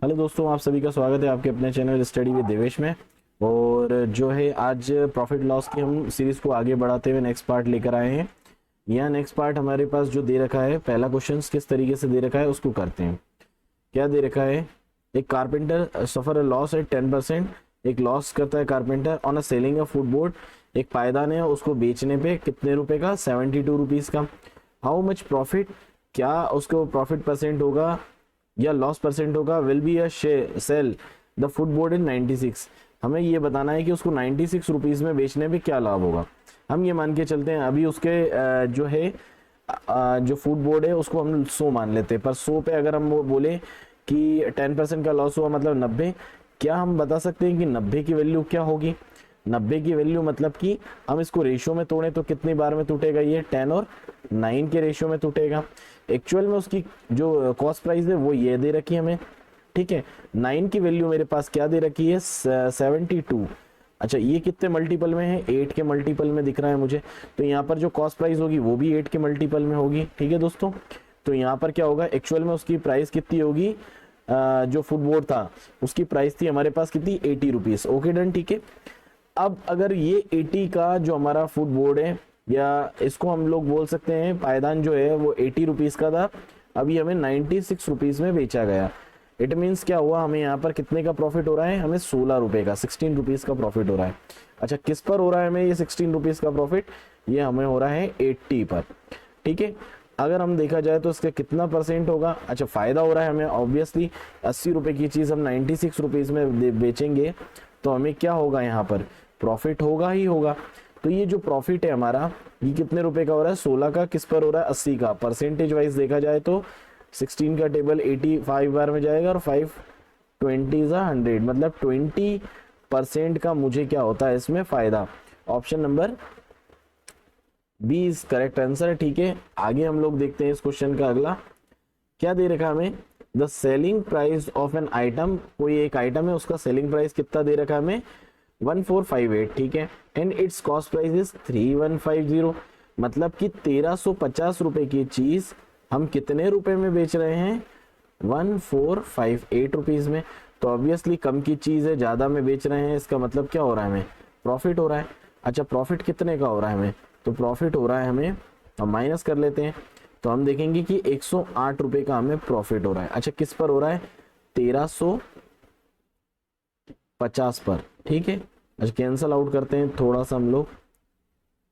Hello दोस्तों, आप सभी का स्वागत है आपके अपने चैनल स्टडी विद देवेश में। और जो है आज प्रॉफिट लॉस की हम सीरीज को आगे बढ़ाते हुए नेक्स्ट पार्ट लेकर आए हैं। यह नेक्स्ट पार्ट हमारे पास जो दे रखा है, पहला क्वेश्चन किस तरीके से दे रखा है उसको करते हैं। क्या दे रखा है? एक carpenter suffer a loss at 10%। एक लॉस करता है carpenter on a selling a footboard. एक पायदान है, उसको बेचने पे कितने रुपए का? 72 रुपीज का। How much profit? क्या उसको प्रॉफिट परसेंट होगा या लॉस परसेंट होगा? Will be a sale the food board in 96। हमें ये बताना है कि उसको 96 रुपीज में बेचने पे क्या लाभ होगा। हम ये मान के चलते हैं अभी उसके जो है जो फूड बोर्ड है उसको हम 100 मान लेते हैं, पर 100 पे अगर हम वो बोले कि 10% का लॉस हुआ मतलब 90, क्या हम बता सकते हैं कि 90 की वैल्यू क्या होगी? 90 की वैल्यू मतलब कि हम इसको रेशियो में तोड़े तो कितनी बार में टूटेगा? ये 10 और 9 के रेशियो में टूटेगा। एक्चुअल में उसकी जो कॉस्ट प्राइस है वो ये दे रखी है हमें, ठीक है। 9 की वैल्यू मेरे पास क्या दे रखी है? 72। अच्छा, ये कितने मल्टीपल में है? 8 के मल्टीपल में दिख रहा है मुझे। तो यहाँ पर जो कॉस्ट प्राइस होगी वो भी 8 के मल्टीपल में होगी, ठीक है दोस्तों। तो यहाँ पर क्या होगा? एक्चुअल में उसकी प्राइस कितनी होगी? जो फूड बोर्ड था उसकी प्राइस थी हमारे पास कितनी? 80 रुपीज। ओके डन, ठीक है। अब अगर ये 80 का जो हमारा फूड बोर्ड है, या इसको हम लोग बोल सकते हैं पायदान जो है वो 80 रुपीज का था, अभी हमें 96 रुपीज में बेचा गया। इट मीन्स क्या हुआ? हमें यहाँ पर कितने का प्रॉफिट हो रहा है? हमें 16 रुपए का, 16 रुपीज का प्रॉफिट हो रहा है। अच्छा, किस पर हो रहा है हमें ये 16 रुपीज का प्रॉफिट? ये हमें हो रहा है 80 पर, ठीक है। अगर हम देखा जाए तो इसका कितना परसेंट होगा? अच्छा, फायदा हो रहा है हमें ऑब्वियसली। 80 रुपए की चीज हम 96 रुपीज में बेचेंगे तो हमें क्या होगा? यहाँ पर प्रॉफिट होगा ही होगा। तो ये जो प्रॉफिट है हमारा, ये कितने रुपए का हो रहा है? 16 का। किस पर हो रहा है? 80 का। परसेंटेज वाइज देखा जाए तो 16 का टेबल 85 बार में जाएगा और 5 20 100, मतलब 20% का मुझे क्या होता है इसमें फायदा। Option number B is correct answer, ठीक है। आगे हम लोग देखते हैं इस क्वेश्चन का अगला क्या दे रखा है हमें। The selling price of an item, कोई एक आइटम है उसका सेलिंग प्राइस कितना दे रखा है हमें? 1458, ठीक है। And it's cost price is 3150, मतलब कि 1350 रुपए की चीज हम कितने रुपए में बेच रहे हैं? 1458 रुपीज में। तो ऑब्वियसली कम की चीज है, ज्यादा में बेच रहे हैं, इसका मतलब क्या हो रहा है? हमें प्रॉफिट हो रहा है। अच्छा, प्रॉफिट कितने का हो रहा है हमें? तो प्रॉफिट हो रहा है हमें, हम माइनस कर लेते हैं तो हम देखेंगे कि 108 रुपए का हमें प्रॉफिट हो रहा है। अच्छा, किस पर हो रहा है? 1350 पर, ठीक है। अच्छा, कैंसल आउट करते हैं थोड़ा सा हम लोग,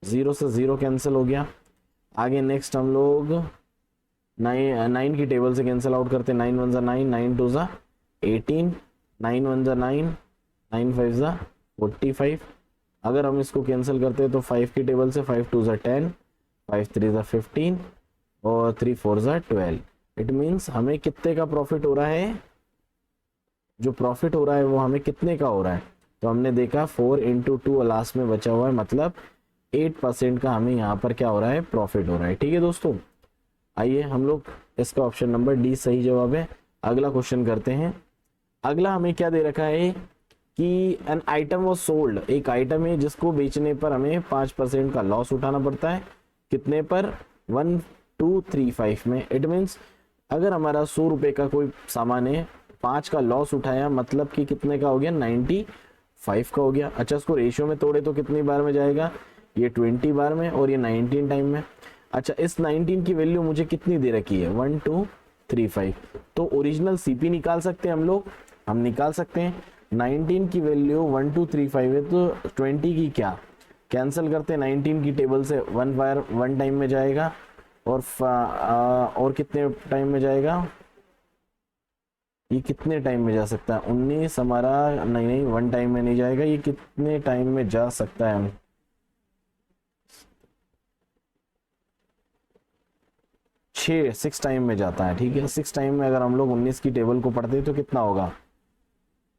0 से 0 कैंसिल हो गया। आगे नेक्स्ट हम लोग 9 की टेबल से कैंसिल आउट करते हैं। 9 1 जा 9, 9 2 जा 18, 9 1 जा 9, 9 5 जा 45। अगर हम इसको कैंसिल करते हैं तो 5 की टेबल से 5 2 जा 10, 5 3 जा 15 और 3 4 जा 12। इट मीन्स हमें कितने का प्रॉफिट हो रहा है? जो प्रॉफिट हो रहा है वो हमें कितने का हो रहा है? तो हमने देखा 4 इंटू 2 लास्ट में बचा हुआ है, मतलब 8% का हमें यहाँ पर क्या हो रहा है? प्रॉफिट हो रहा है, ठीक है दोस्तों। आइए हम लोग, इसका ऑप्शन नंबर डी सही जवाब है। अगला क्वेश्चन करते हैं। अगला हमें क्या दे रखा है कि एन आइटम वॉज सोल्ड, एक आइटम है जिसको बेचने पर हमें 5% का लॉस उठाना पड़ता है। कितने पर? 1235 में। इट मीन्स अगर हमारा 100 रुपए का कोई सामान है, 5 का लॉस उठाया, मतलब कि कितने का हो गया? 95 का हो गया। अच्छा, इसको रेशियो में तोड़े तो कितनी बार में जाएगा? ये 20 बार में और ये 19 टाइम में। अच्छा, इस 19 की वैल्यू मुझे कितनी दे रखी है? 1235। तो ओरिजिनल सीपी निकाल सकते हैं हम लोग, हम निकाल सकते हैं। 19 की वैल्यू 1235 है तो 20 की क्या कैंसिल करते हैं? 19 की टेबल से 1 बार 1 टाइम में जाएगा और कितने टाइम में जाएगा? ये कितने टाइम में जा सकता है? 19 हमारा, नहीं नहीं 1 टाइम में नहीं जाएगा। ये कितने टाइम में जा सकता है? 6 टाइम में जाता है, ठीक है। 6 टाइम में अगर हम लोग 19 की टेबल को पढ़ते तो कितना होगा?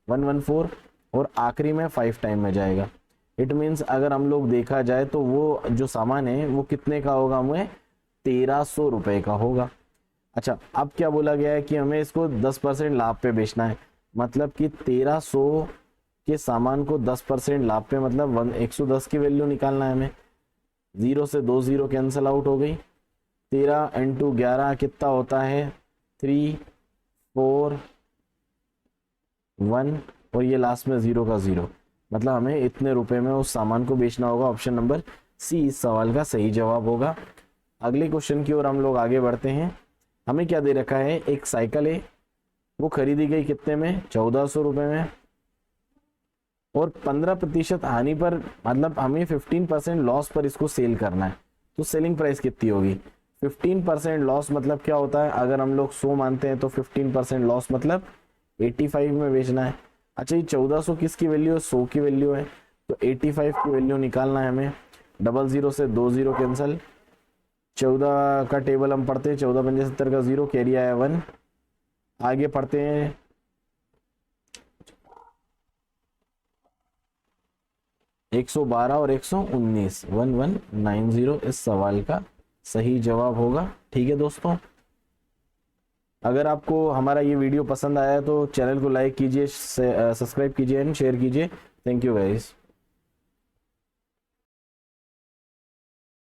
114, और आखिरी में 5 टाइम में जाएगा। इट मीन्स अगर हम लोग देखा जाए तो वो जो सामान है वो कितने का होगा? हमें 1300 रुपए का होगा। अच्छा, अब क्या बोला गया है कि हमें इसको 10% लाभ पे बेचना है, मतलब कि 1300 के सामान को 10% लाभ पे, मतलब 110 की वैल्यू निकालना है हमें। 0 से 2 0 कैंसिल आउट हो गई। 13 इंटू 11 कितना होता है? 3 4 1 और ये लास्ट में 0 का 0, मतलब हमें इतने रुपए में उस सामान को बेचना होगा। ऑप्शन नंबर सी इस सवाल का सही जवाब होगा। अगले क्वेश्चन की ओर हम लोग आगे बढ़ते हैं। हमें क्या दे रखा है, एक साइकिल है, वो खरीदी गई कितने में, 1400 रुपए में, और 15% हानि पर, मतलब हमें 15% लॉस पर इसको सेल करना है। तो सेलिंग प्राइस कितनी होगी, 15% लॉस मतलब क्या होता है, अगर हम लोग 100 मानते हैं तो 15% लॉस मतलब 85 में बेचना है। अच्छा, ये 1400 किसकी वैल्यू है, 100 की वैल्यू है, तो 85 की वैल्यू निकालना है हमें। 00 से 2 0 कैंसिल, 14 का टेबल हम पढ़ते हैं, 14 पंजे 70 का 0, कैरी आया 1। आगे पढ़ते हैं, 112 और 119, 1190 इस सवाल का सही जवाब होगा। ठीक है दोस्तों, अगर आपको हमारा ये वीडियो पसंद आया तो चैनल को लाइक कीजिए, सब्सक्राइब कीजिए एंड शेयर कीजिए। Thank you guys.